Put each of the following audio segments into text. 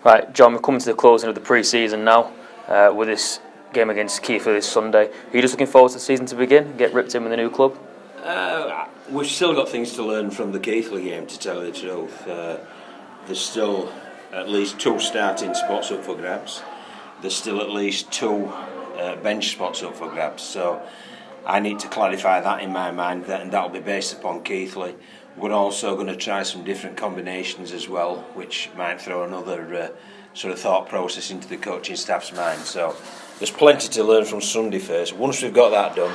Right, John, we're coming to the closing of the pre-season now with this game against Keighley this Sunday. Are you just looking forward to the season to begin and get ripped in with the new club? We've still got things to learn from the Keighley game, to tell you the truth. There's still at least 2 starting spots up for grabs. There's still at least 2 bench spots up for grabs. So I need to clarify that in my mind, and that'll be based upon Keighley. We're also going to try some different combinations as well, which might throw another sort of thought process into the coaching staff's mind. So there's plenty to learn from Sunday first. Once we've got that done,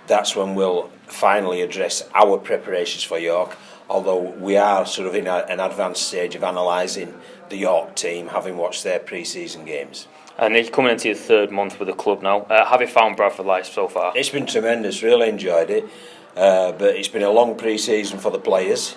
that's when we'll finally address our preparations for York, although we are sort of in an advanced stage of analysing the York team, having watched their pre-season games. And you're coming into your 3rd month with the club now. Have you found Bradford life so far? It's been tremendous, really enjoyed it. But it's been a long pre-season for the players,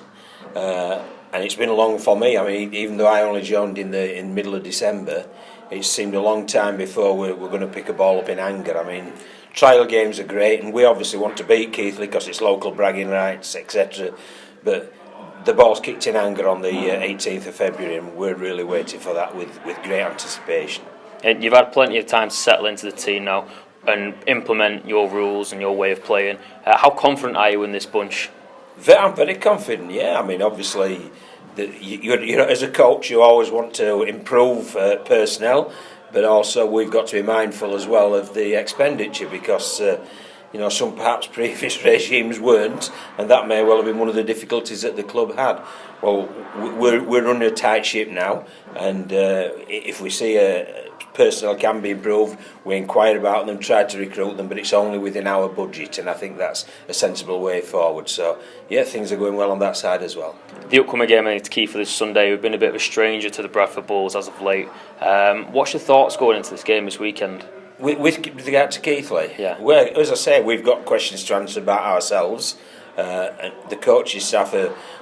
and it's been long for me. I mean, even though I only joined in the middle of December, it seemed a long time before we're going to pick a ball up in anger. I mean, trial games are great, and we obviously want to beat Keighley because it's local bragging rights, etc. But the ball's kicked in anger on the 18th of February, and we're really waiting for that with great anticipation. And you've had plenty of time to settle into the team now and implement your rules and your way of playing. How confident are you in this bunch? I'm very confident, yeah. I mean, obviously, you know, as a coach, you always want to improve personnel, but also we've got to be mindful as well of the expenditure because, you know, some perhaps previous regimes weren't, and that may well have been one of the difficulties that the club had. Well, we're running a tight ship now, and if we see personnel can be improved, we inquire about them, try to recruit them, but it's only within our budget, and I think that's a sensible way forward. So yeah, things are going well on that side as well. The upcoming game against Keighley this Sunday, we've been a bit of a stranger to the Bradford Bulls as of late. What's your thoughts going into this game this weekend? With regard to Keighley, yeah. Well, as I say, we've got questions to answer about ourselves. And the coaching staff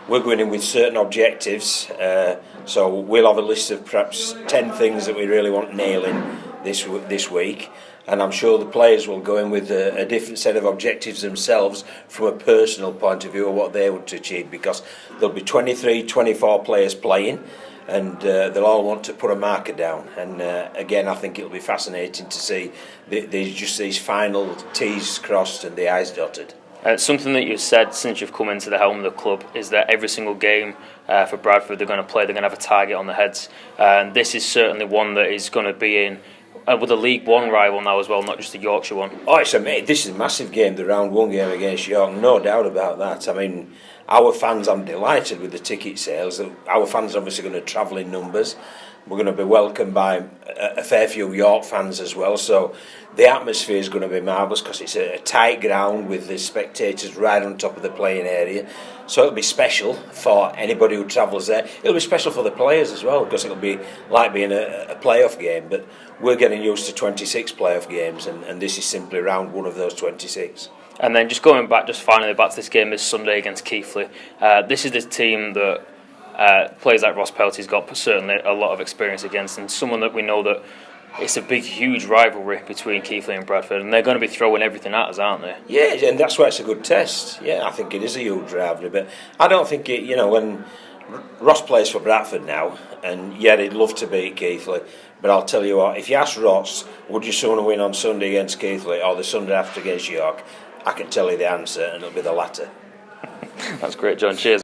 we're going in with certain objectives, so we'll have a list of perhaps 10 things that we really want nailing this week, and I'm sure the players will go in with a different set of objectives themselves from a personal point of view of what they want to achieve, because there'll be 23, 24 players playing, and they'll all want to put a marker down. And again, I think it'll be fascinating to see these final T's crossed and the I's dotted. Something that you've said since you've come into the helm of the club is that every single game for Bradford they're going to play, they're going to have a target on their heads. And this is certainly one that is going to be in with a League One rival now as well, not just the Yorkshire one. Oh, this is a massive game, the round 1 game against York, no doubt about that. I mean, our fans, I'm delighted with the ticket sales. Our fans are obviously going to travel in numbers. We're going to be welcomed by a fair few York fans as well, so the atmosphere is going to be marvellous because it's a tight ground with the spectators right on top of the playing area. So it'll be special for anybody who travels there. It'll be special for the players as well because it'll be like being a playoff game, but we're getting used to 26 playoff games, and this is simply round 1 of those 26. And then just going back, just finally back to this game this Sunday against Keighley, this is the team that players like Ross Pelty's got certainly a lot of experience against, and someone that we know that it's a big, huge rivalry between Keighley and Bradford, and they're going to be throwing everything at us, aren't they? Yeah, and that's why it's a good test. Yeah, I think it is a huge rivalry, but I don't think it, you know, when Ross plays for Bradford now, and yeah, he'd love to beat Keighley, but I'll tell you what, if you ask Ross, would you sooner win on Sunday against Keighley or the Sunday after against York, I can tell you the answer, and it'll be the latter. That's great, John. Cheers.